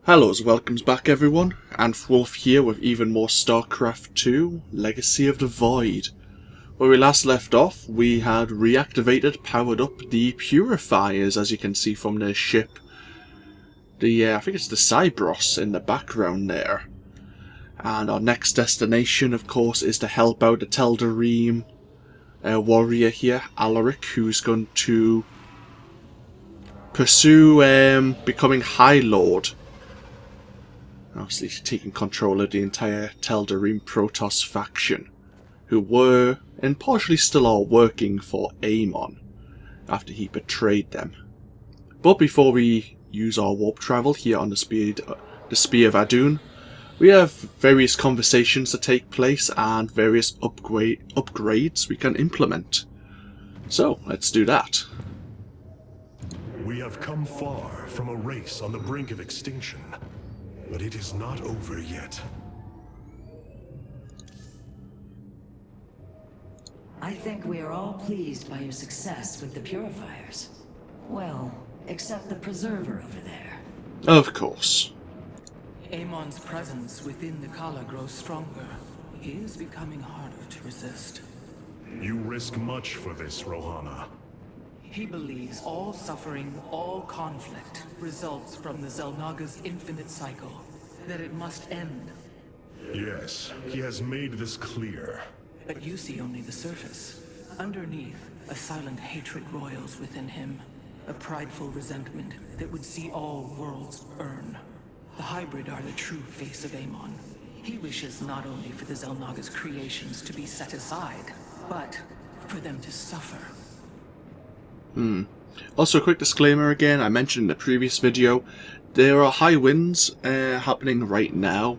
Hello, welcomes back everyone. AnthWolf here with even more StarCraft 2 Legacy of the Void. Where we last left off, we had reactivated, powered up the purifiers, as you can see from the ship. I think it's the Cybros in the background there. And our next destination, of course, is to help out the Daelaam warrior here, Hierarch, who's going to pursue becoming High Lord. Obviously taking control of the entire Daelaam Protoss faction, who were, and partially still are, working for Amon after he betrayed them. But before we use our warp travel here on the Spear of Adun, we have various conversations to take place and various upgrades we can implement. So, let's do that. We have come far from a race on the brink of extinction. But it is not over yet. I think we are all pleased by your success with the purifiers. Well, except the preserver over there. Of course. Amon's presence within the Khala grows stronger. He is becoming harder to resist. You risk much for this, Rohana. He believes all suffering, all conflict, results from the Xel'Naga's infinite cycle. That it must end. Yes, he has made this clear. But you see only the surface. Underneath, a silent hatred roils within him. A prideful resentment that would see all worlds burn. The hybrid are the true face of Amon. He wishes not only for the Xel'Naga's creations to be set aside, but for them to suffer. Also, a quick disclaimer again, I mentioned in the previous video, there are high winds happening right now,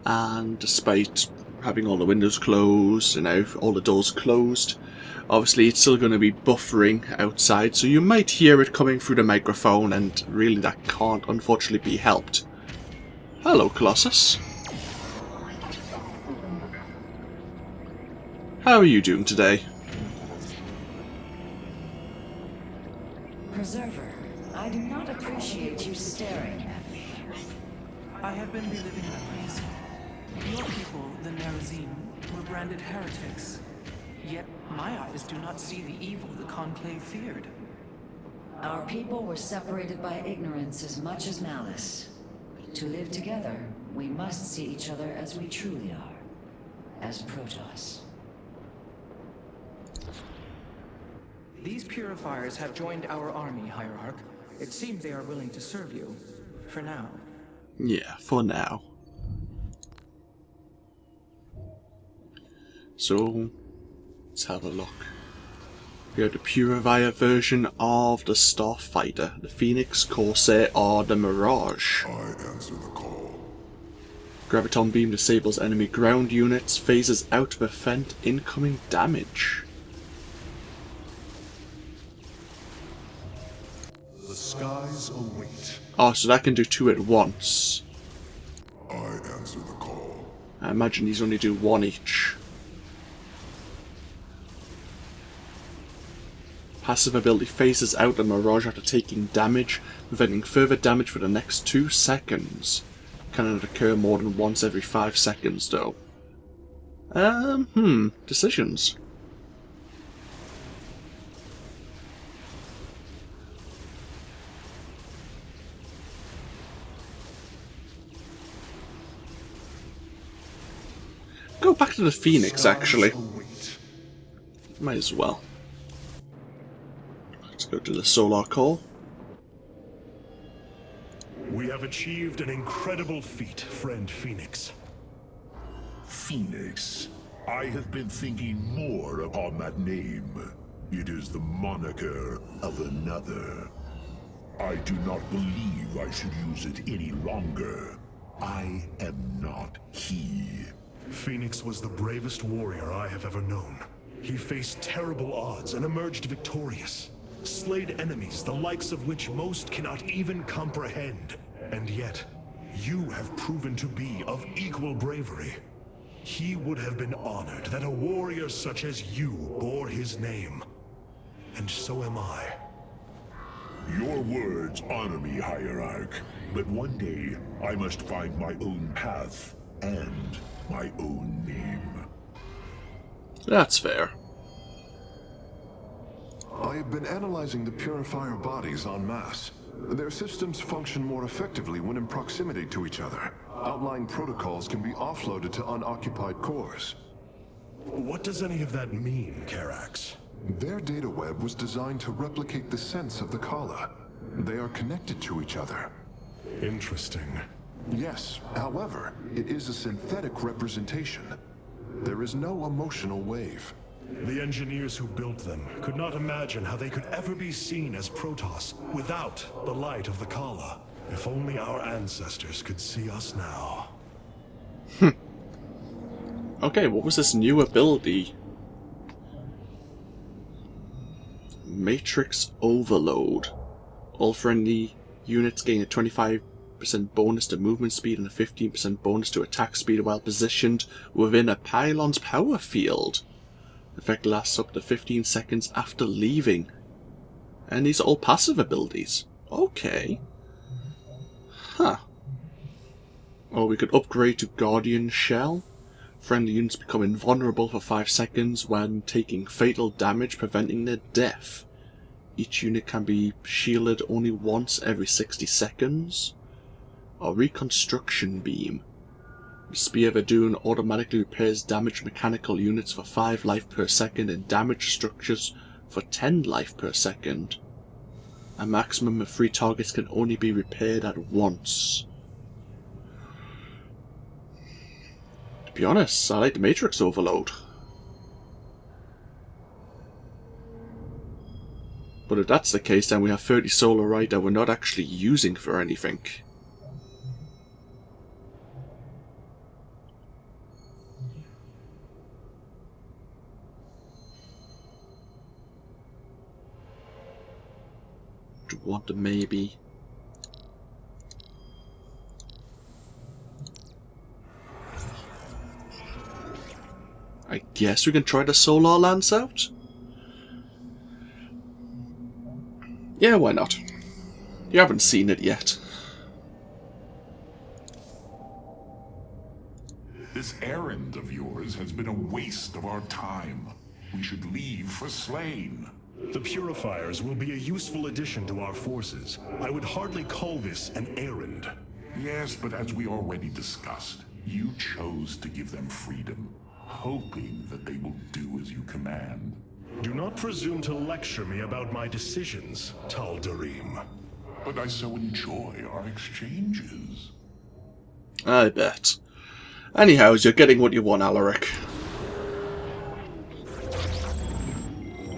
and despite having all the windows closed and all the doors closed, obviously it's still going to be buffering outside, so you might hear it coming through the microphone, and really that can't unfortunately be helped. Hello, Colossus. How are you doing today? Preserver, I do not appreciate you staring at me. I have been reliving memories. Your people, the Nerazim, were branded heretics. Yet my eyes do not see the evil the Conclave feared. Our people were separated by ignorance as much as malice. To live together, we must see each other as we truly are. As Protoss. These purifiers have joined our army, Hierarch. It seems they are willing to serve you. For now. Yeah, for now. So, let's have a look. We have the Purifier version of the Starfighter, the Phoenix, Corsair, or the Mirage. I answer the call. Graviton Beam disables enemy ground units, phases out to prevent incoming damage. The skies await. Oh, so that can do two at once. I answer the call. I imagine these only do one each. Passive ability phases out the Mirage after taking damage, preventing further damage for the next 2 seconds. Cannot occur more than once every 5 seconds, though. Decisions. Go back to the Phoenix, actually. Might as well. Let's go to the Solar Core. We have achieved an incredible feat, friend Phoenix. Phoenix. I have been thinking more upon that name. It is the moniker of another. I do not believe I should use it any longer. I am not he. Phoenix was the bravest warrior I have ever known. He faced terrible odds and emerged victorious. Slayed enemies the likes of which most cannot even comprehend. And yet, you have proven to be of equal bravery. He would have been honored that a warrior such as you bore his name. And so am I. Your words honor me, Hierarch. But one day, I must find my own path and my own name. That's fair. I have been analyzing the Purifier bodies en masse. Their systems function more effectively when in proximity to each other. Outlying protocols can be offloaded to unoccupied cores. What does any of that mean, Karax? Their data web was designed to replicate the sense of the Khala. They are connected to each other. Interesting. Yes, however, it is a synthetic representation. There is no emotional wave. The engineers who built them could not imagine how they could ever be seen as Protoss without the light of the Khala. If only our ancestors could see us now. Okay, what was this new ability? Matrix Overload. All friendly units gain a 25% bonus to movement speed and a 15% bonus to attack speed while positioned within a pylon's power field. Effect lasts up to 15 seconds after leaving. And these are all passive abilities. Okay. Huh. Or we could upgrade to Guardian Shell. Friendly units become invulnerable for 5 seconds when taking fatal damage, preventing their death. Each unit can be shielded only once every 60 seconds. Or Reconstruction Beam. The Spear of Adun automatically repairs damaged mechanical units for 5 life per second and damaged structures for 10 life per second. A maximum of 3 targets can only be repaired at once. To be honest, I like the Matrix Overload. But if that's the case, then we have 30 solar Rite that we're not actually using for anything. Do you want to maybe... I guess we can try the Solar Lance out? Yeah, why not? You haven't seen it yet. This errand of yours has been a waste of our time. We should leave for Slayn. The Purifiers will be a useful addition to our forces. I would hardly call this an errand. Yes, but as we already discussed, you chose to give them freedom, hoping that they will do as you command. Do not presume to lecture me about my decisions, Tal'Darim. But I so enjoy our exchanges. I bet. Anyhow, you're getting what you want, Alaric.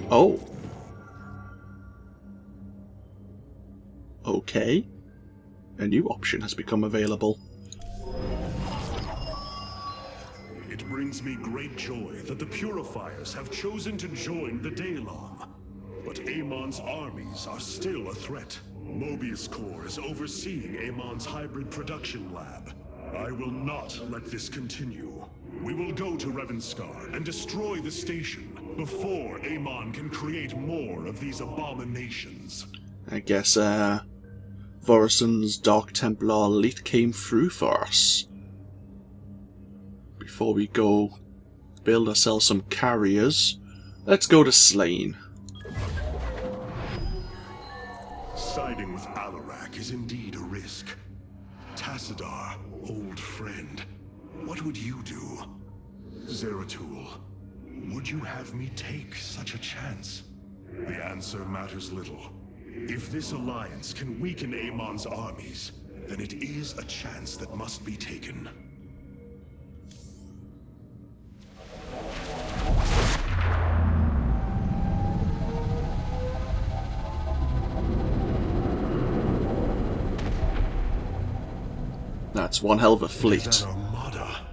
Oh. Okay. A new option has become available. It brings me great joy that the Purifiers have chosen to join the Daelaam. But Amon's armies are still a threat. Mobius Corps is overseeing Amon's hybrid production lab. I will not let this continue. We will go to Revanskar and destroy the station before Amon can create more of these abominations. I guess, Vorasan's Dark Templar elite came through for us. Before we go build ourselves some carriers, let's go to Slayn. Siding with Alarak is indeed a risk. Tassadar, old friend, what would you do? Zeratul, would you have me take such a chance? The answer matters little. If this alliance can weaken Amon's armies, then it is a chance that must be taken. That's one hell of a fleet. Is that Armada?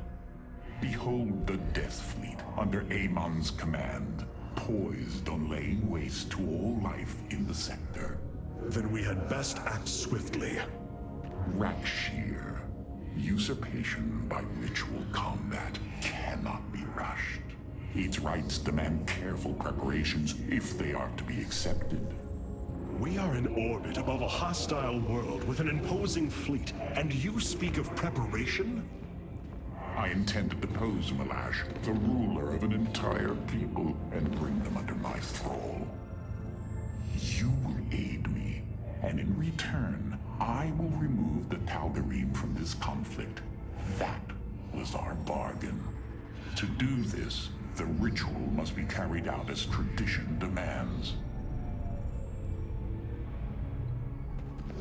Behold the Death Fleet under Amon's command, poised on laying waste to all life in the sector. Then we had best act swiftly. Rakshir. Usurpation by ritual combat cannot be rushed. Its rites demand careful preparations if they are to be accepted. We are in orbit above a hostile world with an imposing fleet, and you speak of preparation? I intend to depose Malash, the ruler of an entire people, and bring them under my thrall. You will aid me, and in return, I will remove the Tal'Darim from this conflict. That was our bargain. To do this, the ritual must be carried out as tradition demands.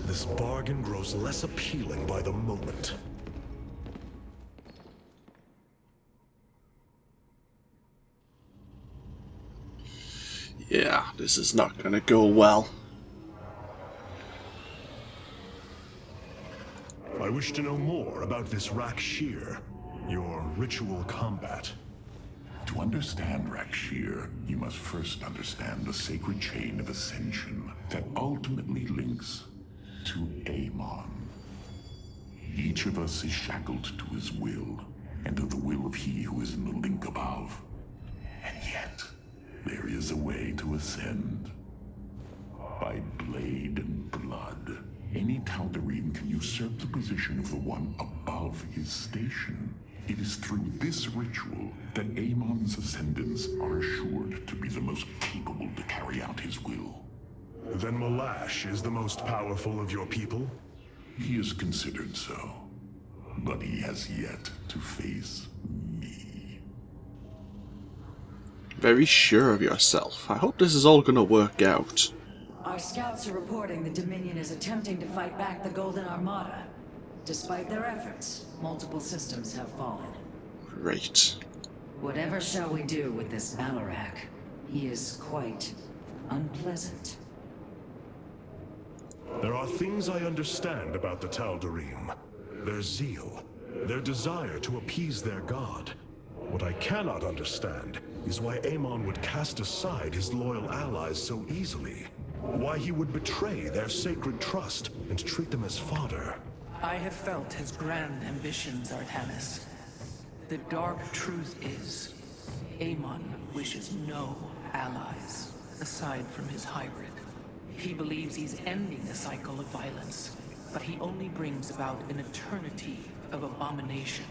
This bargain grows less appealing by the moment. Yeah, this is not gonna go well. I wish to know more about this Rak'Shir, your ritual combat. To understand Rak'Shir, you must first understand the sacred chain of ascension that ultimately links to Amon. Each of us is shackled to his will, and to the will of he who is in the link above. And yet, there is a way to ascend. By blade and blood, any Tal'Darim can usurp the position of the one above his station. It is through this ritual that Amon's ascendants are assured to be the most capable to carry out his will. Then Malash is the most powerful of your people? He is considered so, but he has yet to face me. Very sure of yourself. I hope this is all gonna work out. Our scouts are reporting the Dominion is attempting to fight back the Golden Armada. Despite their efforts, multiple systems have fallen. Great. Whatever shall we do with this Alarak? He is quite unpleasant. There are things I understand about the Tal'Darim. Their zeal, their desire to appease their god. What I cannot understand is why Amon would cast aside his loyal allies so easily. Why he would betray their sacred trust and treat them as fodder. I have felt his grand ambitions, Artanis. The dark truth is, Amon wishes no allies, aside from his hybrid. He believes he's ending a cycle of violence, but he only brings about an eternity of abomination.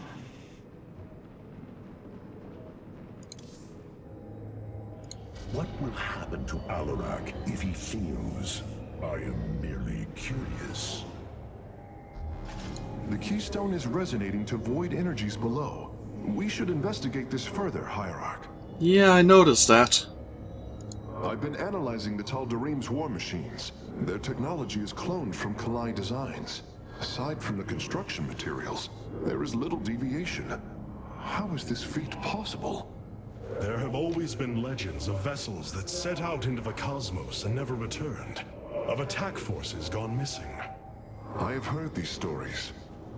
What will happen to Alarak if he fails? I am merely curious. The keystone is resonating to void energies below. We should investigate this further, Hierarch. Yeah, I noticed that. I've been analyzing the Tal'Darim's war machines. Their technology is cloned from Khala designs. Aside from the construction materials, there is little deviation. How is this feat possible? There have always been legends of vessels that set out into the cosmos and never returned. Of attack forces gone missing. I have heard these stories.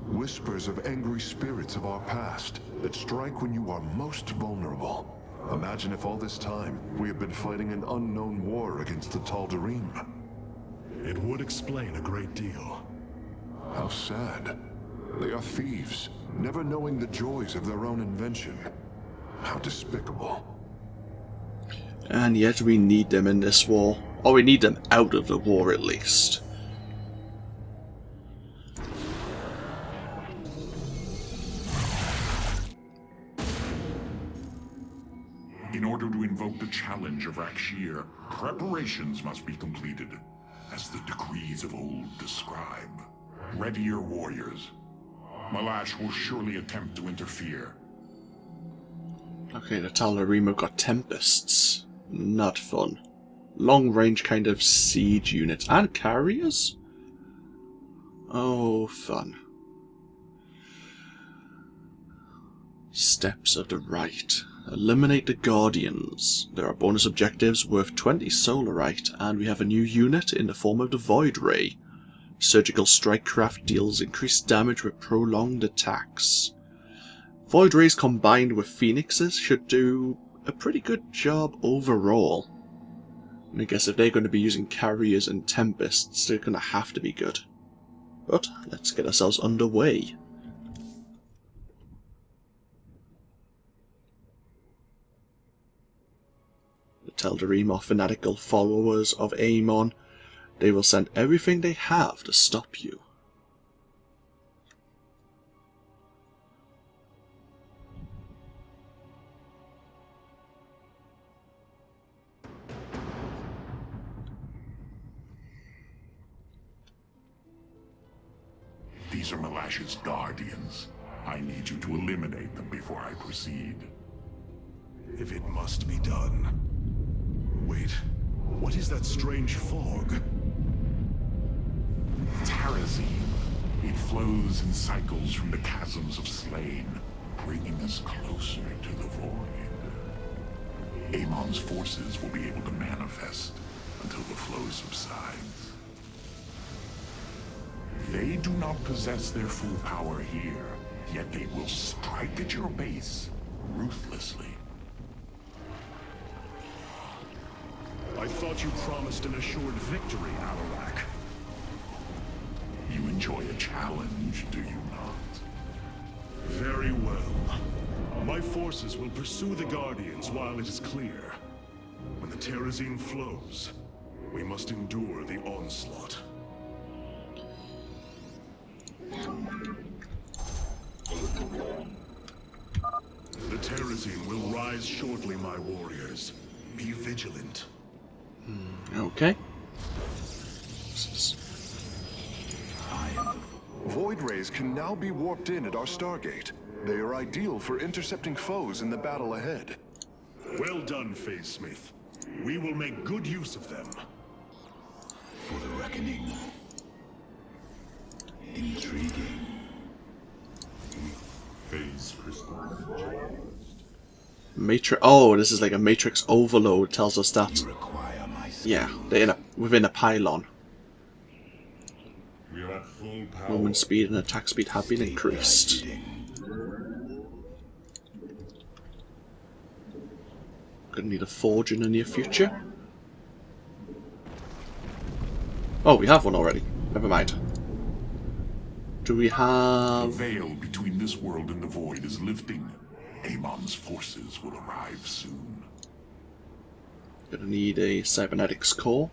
Whispers of angry spirits of our past that strike when you are most vulnerable. Imagine if all this time we have been fighting an unknown war against the Tal'Darim. It would explain a great deal. How sad. They are thieves, never knowing the joys of their own invention. How despicable. And yet we need them in this war. Or we need them out of the war at least. In order to invoke the challenge of Rak'Shir, preparations must be completed, as the decrees of old describe. Ready your warriors. Malash will surely attempt to interfere. Okay, the Tal'Darim have got Tempests. Not fun. Long-range kind of siege units. And carriers? Oh, fun. Steps of the Rite. Eliminate the Guardians. There are bonus objectives worth 20 Solarite, and we have a new unit in the form of the Void Ray. Surgical Strike Craft deals increased damage with prolonged attacks. Void Rays combined with Phoenixes should do a pretty good job overall. And I guess if they're going to be using carriers and Tempests, they're going to have to be good. But let's get ourselves underway. The Tal'Darim are fanatical followers of Amon. They will send everything they have to stop you. These are Malash's guardians. I need you to eliminate them before I proceed. If it must be done. Wait, what is that strange fog? Nerazim. It flows in cycles from the chasms of Slayn, bringing us closer to the void. Amon's forces will be able to manifest until the flow subsides. They do not possess their full power here, yet they will strike at your base ruthlessly. I thought you promised an assured victory, Hierarch. You enjoy a challenge, do you not? Very well. My forces will pursue the Guardians while it is clear. When the Nerazim flows, we must endure the onslaught. The Nerazim will rise shortly, my warriors. Be vigilant. Okay. Void rays can now be warped in at our Stargate. They are ideal for intercepting foes in the battle ahead. Well done, Phase Smith. We will make good use of them. For the reckoning. Intriguing. Phase crystal. Matrix. Oh, this is like a matrix overload. Tells us that. You require my skills. Yeah, they're within a pylon. We are at full power. Movement speed and attack speed have been increased. Gonna need a forge in the near future. Oh, we have one already. Never mind. Do we The have... veil between this world and the void is lifting. Amon's forces will arrive soon. Gonna need a cybernetics core.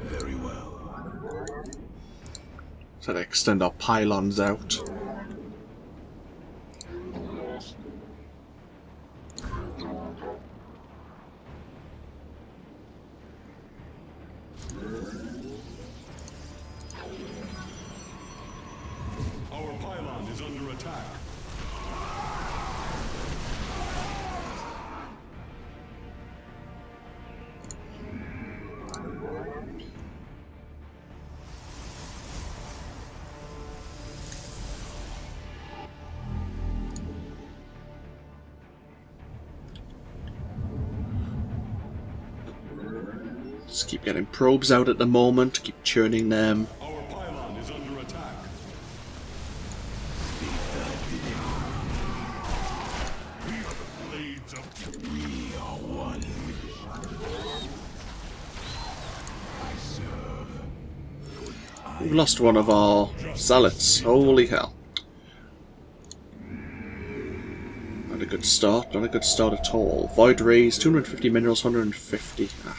Very well. So to extend our pylons out. Our pylon is under attack. Just keep getting probes out at the moment, keep churning them. Our pylon is under attack. We are the blades of... We are one. I serve. We've lost one of our zealots. Holy hell. Not a good start, not a good start at all. Void rays, 250 minerals, 150. Ah.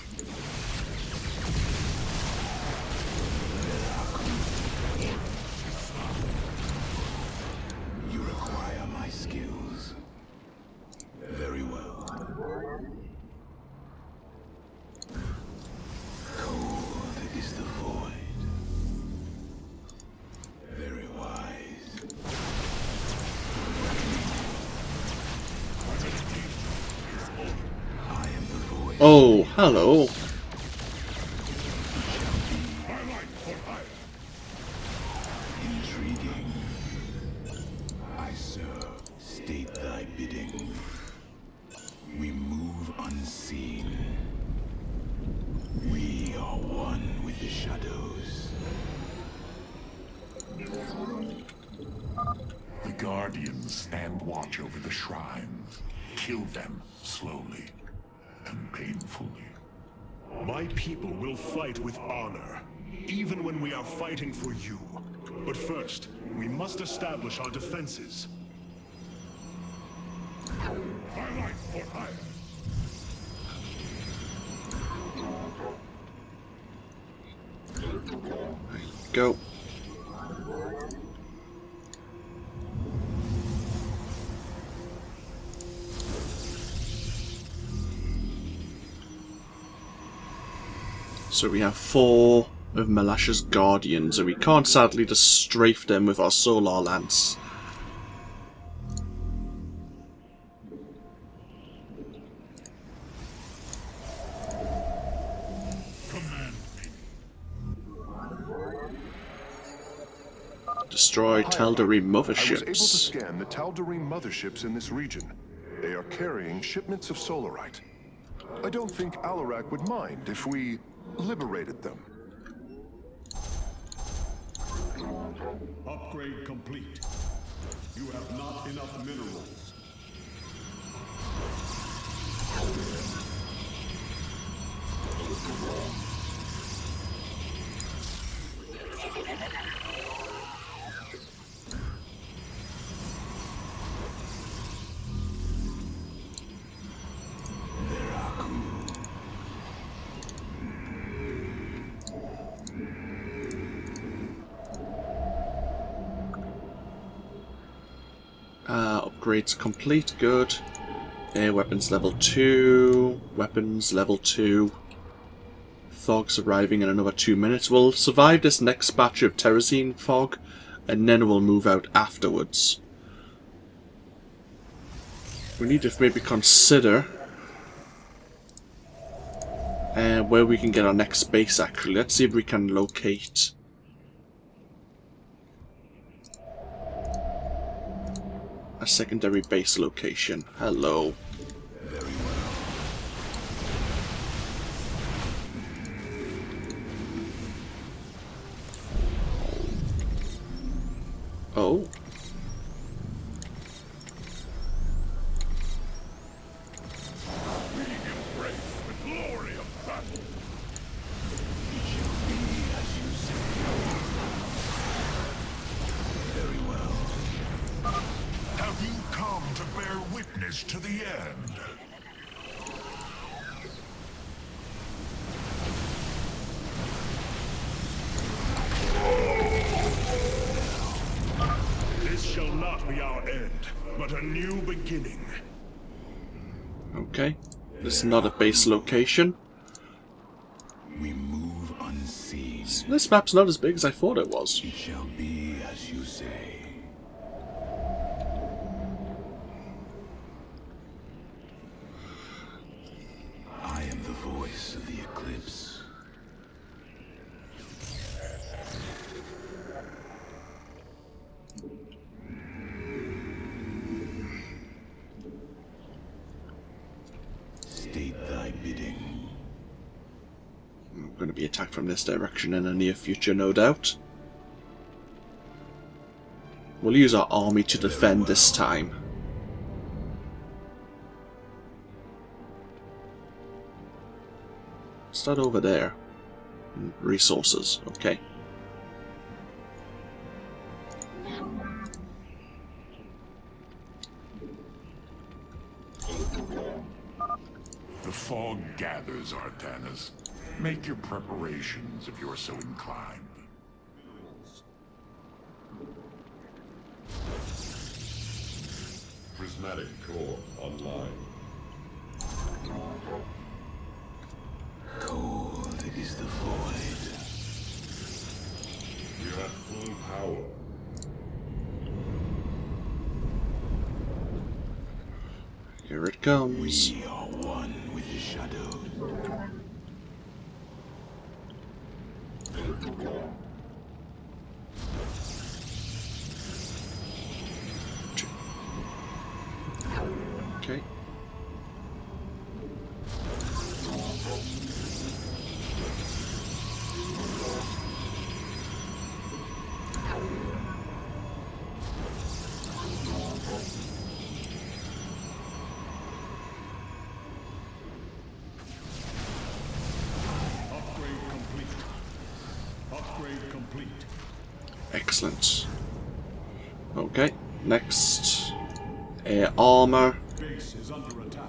You require my skills. Very well. Cold is the void. Very wise. I am the void. Oh, hello. Intriguing. I serve. State thy bidding. We move unseen. We are one with the shadows. The Guardians stand watch over the shrine. Kill them slowly. and painfully. My people will fight with honor, even when we are fighting for you. But first, we must establish our defenses. Highlight for hire. Go. So we have 4 of Malash's Guardians, and we can't sadly just strafe them with our Solar Lance. Destroy Tal'Darim motherships. I was able to scan the Tal'Darim motherships in this region. They are carrying shipments of Solarite. I don't think Hierarch would mind if we liberated them. Upgrade complete. You have not enough minerals. Upgrades complete, good. Air weapons level 2, weapons level 2. Fog's arriving in another 2 minutes. We'll survive this next batch of Terrazine fog, and then we'll move out afterwards. We need to maybe consider where we can get our next base actually. Let's see if we can locate a secondary base location. Hello. Very well. Oh. To the end. This shall not be our end, but a new beginning. Okay. This is not a base location. We move unseen. This map's not as big as I thought it was. It shall be as you say. I am the voice of the eclipse. State thy bidding. I'm going to be attacked from this direction in the near future, no doubt. We'll use our army to defend this time. Start over there. Resources, okay. The fog gathers, Artanis. Make your preparations if you are so inclined. Prismatic core online. Cold is the void. You're at full power. Here it comes. We are one with the shadow. Okay. complete. Excellent. Okay, next. Air armor. Base is under attack.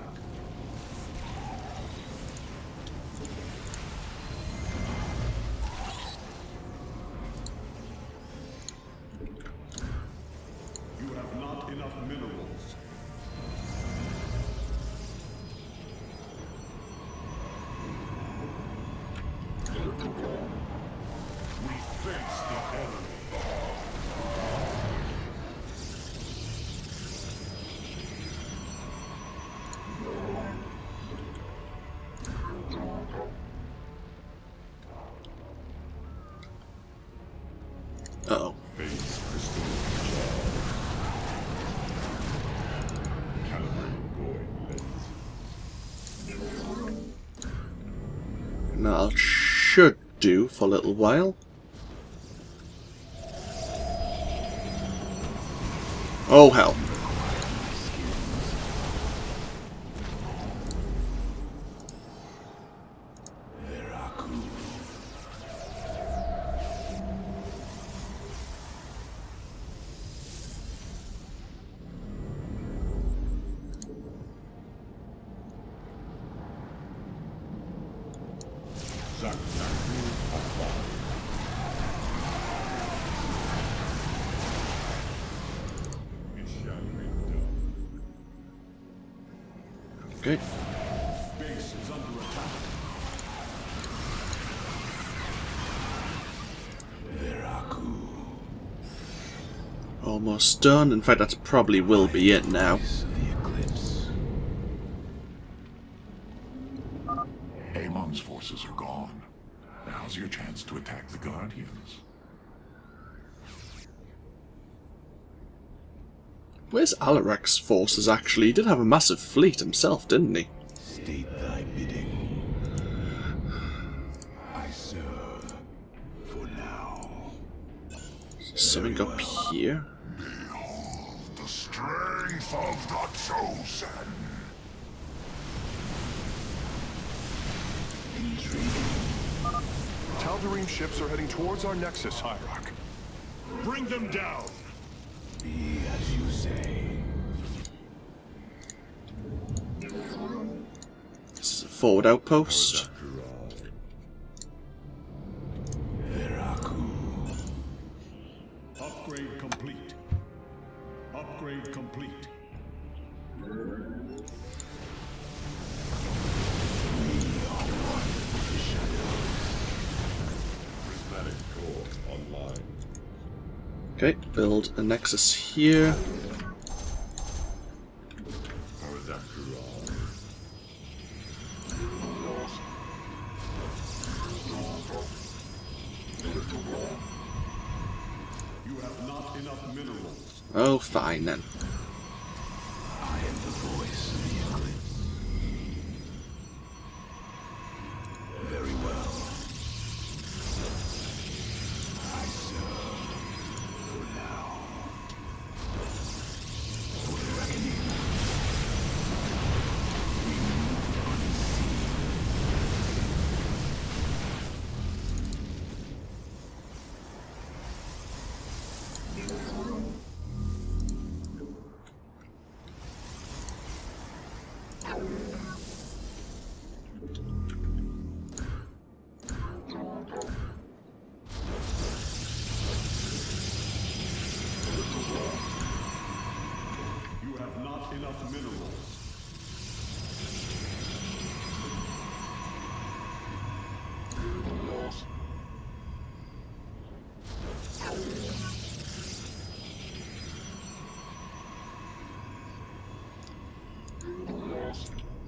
You have not enough minerals. We face the enemy. Uh-oh. Base crystal. Calibrating going lens. Now, that should do for a little while. Oh, hell. Okay. Base is under attack. Almost done. In fact, that probably will be it now. Amon's forces are gone. Now's your chance to attack the Guardians. Where's Hierarch's forces actually? He did have a massive fleet himself, didn't he? State thy bidding. I serve for now. Something up here? Behold the strength of the Chosen. Tal'Darim ships are heading towards our nexus, Hierarch. Bring them down. Be as you say. This is a forward outpost. Upgrade complete. Upgrade complete. Prismatic core online. Okay, build a nexus here. You have not enough minerals. Oh, fine then. I am the voice of the eclipse. Very well. I serve for now. For the reckoning. We move unseen. You have not enough minerals.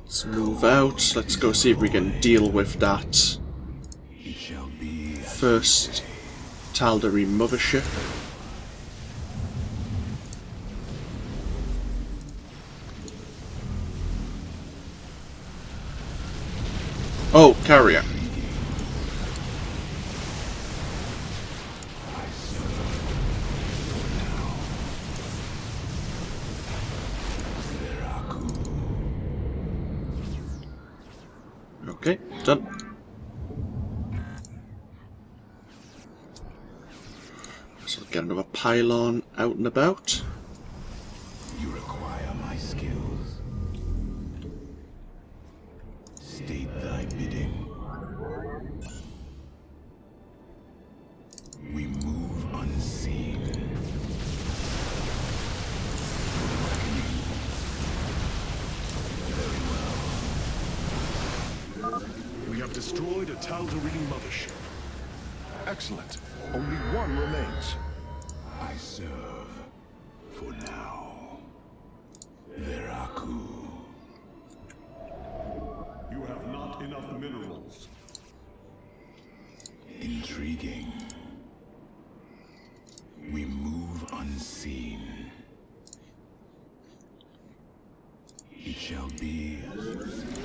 Let's move out. Let's go see if we can deal with that It shall be as first Tal'Darim mothership. Oh, carrier. Okay, done. Get another pylon out and about. You require my skills. State thy bidding. We move unseen. We have destroyed a Tal'Darim mothership. Excellent. Only one remains. I serve for now. Veraku. You have not enough minerals. Intriguing. We move unseen. It shall be as you say.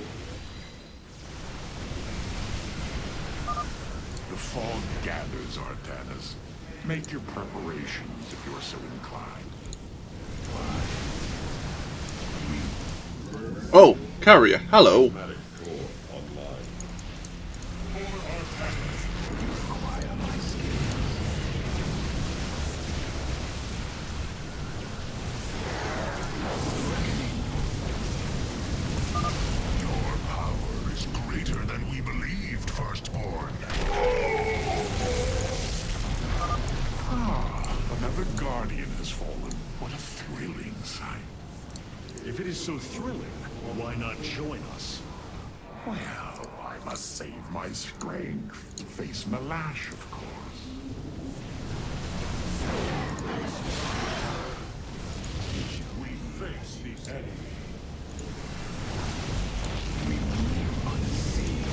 The fog gathers, Artanis. Make your preparations if you're so inclined. Oh, carrier, hello. Medic core online. Require my skills. Your power is greater than we believed, Firstborn. Another Guardian has fallen. What a thrilling sight. If it is so thrilling, why not join us? Well, I must save my strength to face Malash, of course. We face the enemy. We move unseen.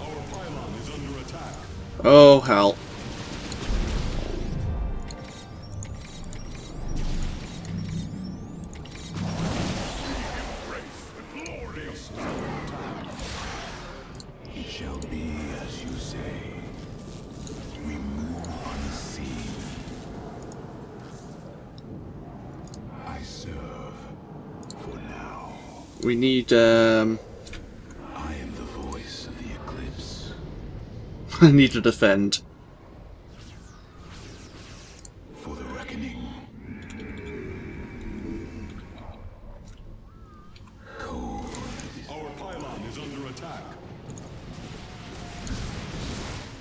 Our pylon is under attack. Oh, hell. Base is under attack. It shall be as you say. We move unseen. I serve for now. We need, I am the voice of the eclipse. I need to defend. For the reckoning. Code is Our pylon is under attack.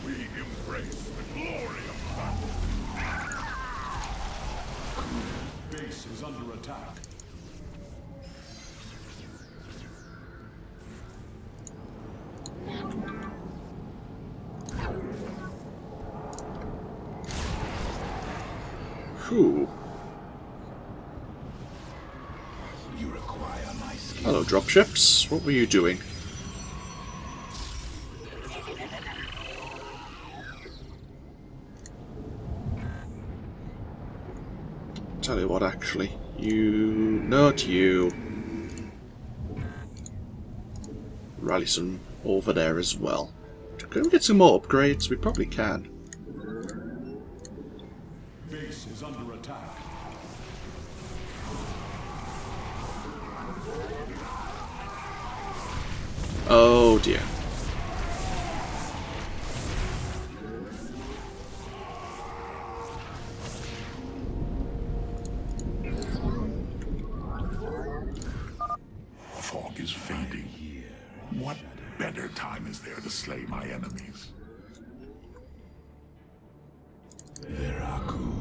We embrace the glory of battle. Base is under attack. Whew. you require my skill. Hello, dropships. What were you doing? Tell you what, actually. You... Not you. Rally some over there as well. Can we get some more upgrades? We probably can. Base is under attack. Oh dear. The fog is fading. What better time is there to slay my enemies? Veraku.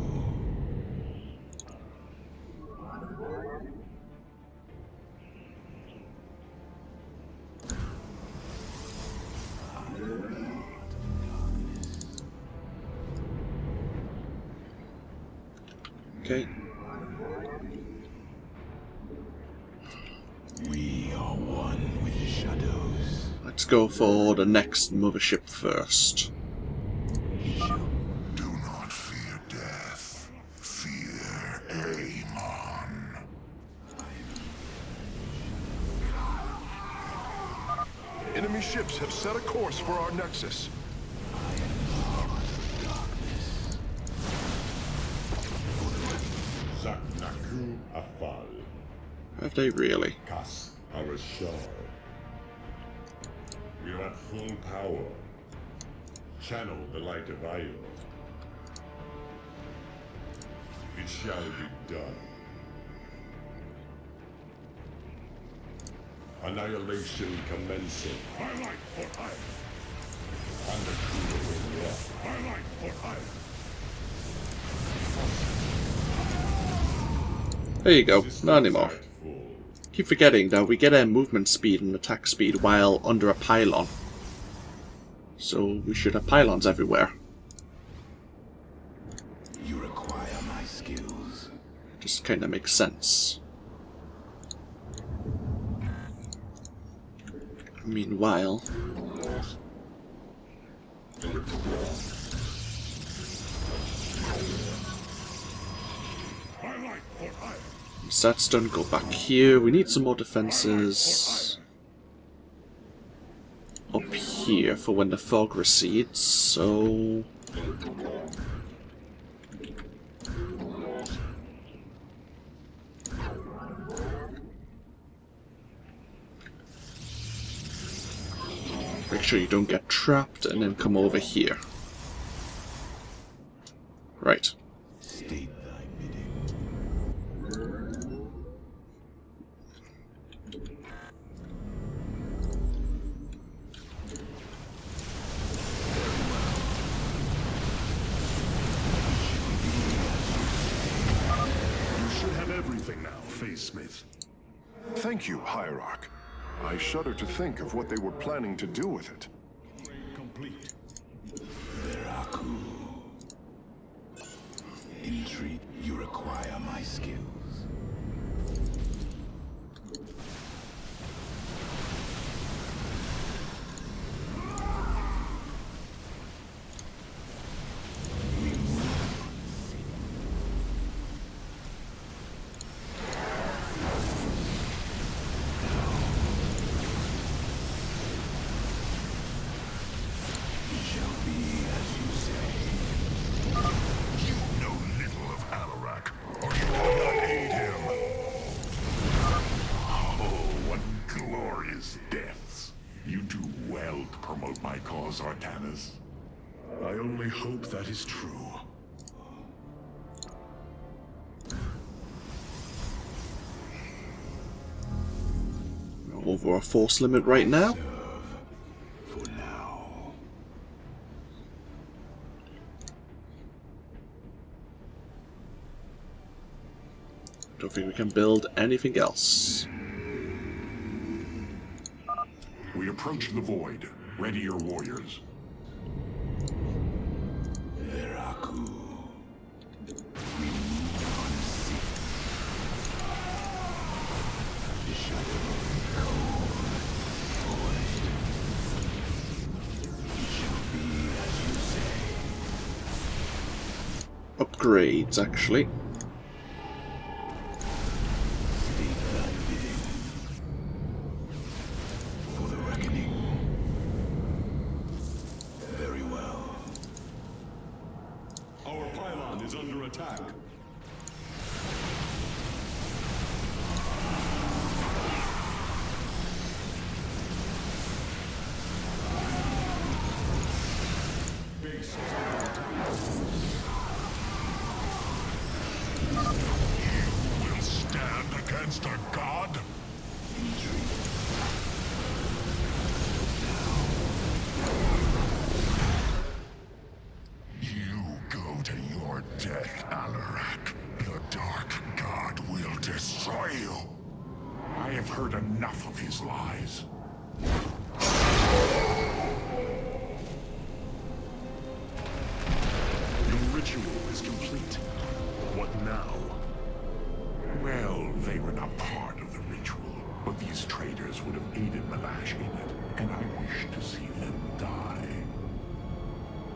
Okay. We are one with the shadows. Let's go for the next mothership first. Do not fear death. Fear Amon. Enemy ships have set a course for our nexus. Xel'Naga Afal. Have they really? Cast our shore. We are at full power. Channel the light of Aiur. It shall be done. Annihilation commencing. Highlight for hire. And the cooler will walk. Highlight for hire. There you go, not anymore. Keep forgetting that we get a movement speed and attack speed while under a pylon. So we should have pylons everywhere. You require my skills. Just kinda makes sense. Meanwhile... once that's done, go back here. We need some more defenses up here for when the fog recedes, so... make sure you don't get trapped and then come over here. Right. State thy bidding. You should have everything now, Face Smith. Thank you, Hierarch. I shudder to think of what they were planning to do with it. Complete. Entreat, you require my skills. Artanis. I only hope that is true. Over our force limit right now. For now. Don't think we can build anything else. We approach the void. Ready your warriors. Veraku. We move on sea. The shadow cold, void. It shall be as you say. Upgrades, actually. State thy bidding. For the reckoning. Very well. Our pylon is under attack. Base is under attack. You will stand against a god? You go to your death, Alarak. The Dark God will destroy you. I have heard enough of his lies. Your ritual is complete. What now? Well, they were not part of the ritual, but these traitors would have aided Malash in it, and I wish to see them die.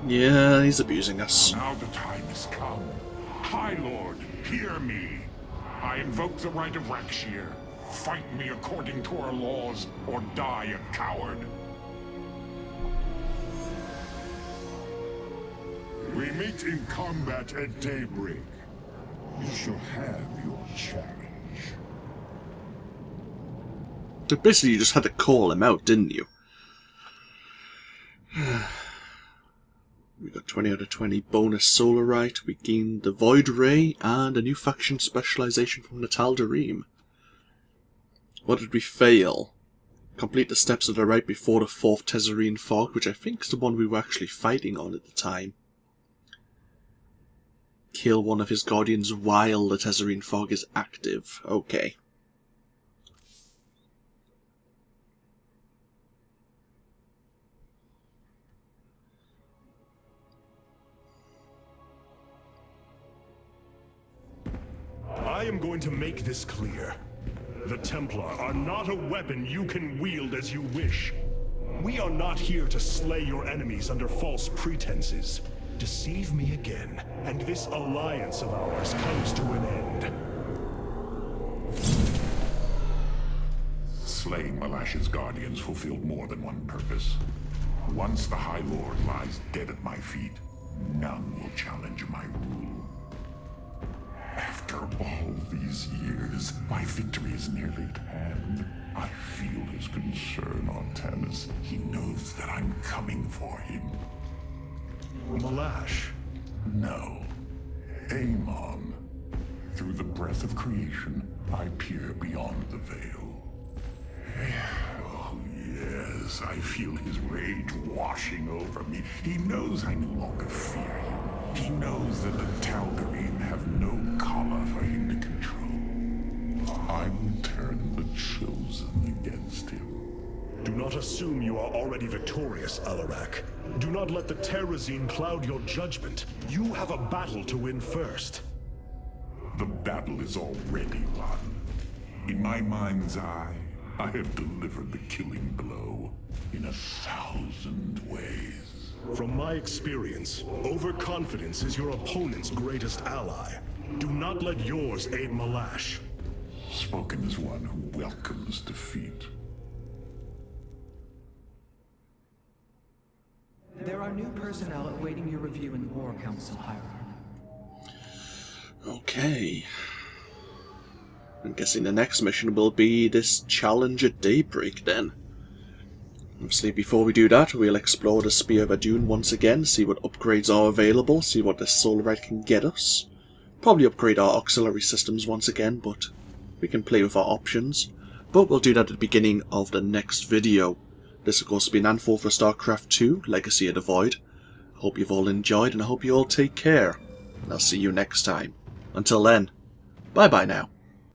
Yeah, he's abusing us. Now the time has come. High Lord, hear me. I invoke the right of Rakshir. Fight me according to our laws, or die a coward. We meet in combat at daybreak. You shall have your challenge. But basically you just had to call him out, didn't you? We got 20 out of 20 bonus solar Rite, we gained the Void Ray, and a new faction specialization from the Tal'Darim. What did we fail? Complete the steps of the Rite before the 4th Tezzerine Fog, which I think is the one we were actually fighting on at the time. Kill one of his guardians while the Tezzerine Fog is active. Okay. I am going to make this clear. The Templar are not a weapon you can wield as you wish. We are not here to slay your enemies under false pretenses. Deceive me again, and this alliance of ours comes to an end. Slaying Malash's guardians fulfilled more than one purpose. Once the High Lord lies dead at my feet, none will challenge my rule. After all these years, my victory is nearly at hand. I feel his concern, Artanis. He knows that I'm coming for him. Malash? No. Amon. Through the breath of creation, I peer beyond the veil. Oh, yes, I feel his rage washing over me. He knows I no longer fear him. He knows that the Tal'Darim have no Khala for him to control. I will turn the Chosen against him. Do not assume you are already victorious, Hierarch. Do not let the Terrazine cloud your judgment. You have a battle to win first. The battle is already won. In my mind's eye, I have delivered the killing blow in 1,000 ways. From my experience, overconfidence is your opponent's greatest ally. Do not let yours aid Malash. Spoken as one who welcomes defeat. There are new personnel awaiting your review in the War Council, Hierarch. Okay. I'm guessing the next mission will be this challenge at daybreak then. Obviously, before we do that, we'll explore the Spear of Adun once again, see what upgrades are available, see what the Solar Rite can get us. Probably upgrade our auxiliary systems once again, but we can play with our options. But we'll do that at the beginning of the next video. This, of course, will be an AnthWolf for StarCraft 2, Legacy of the Void. I hope you've all enjoyed, and I hope you all take care. And I'll see you next time. Until then, bye-bye now.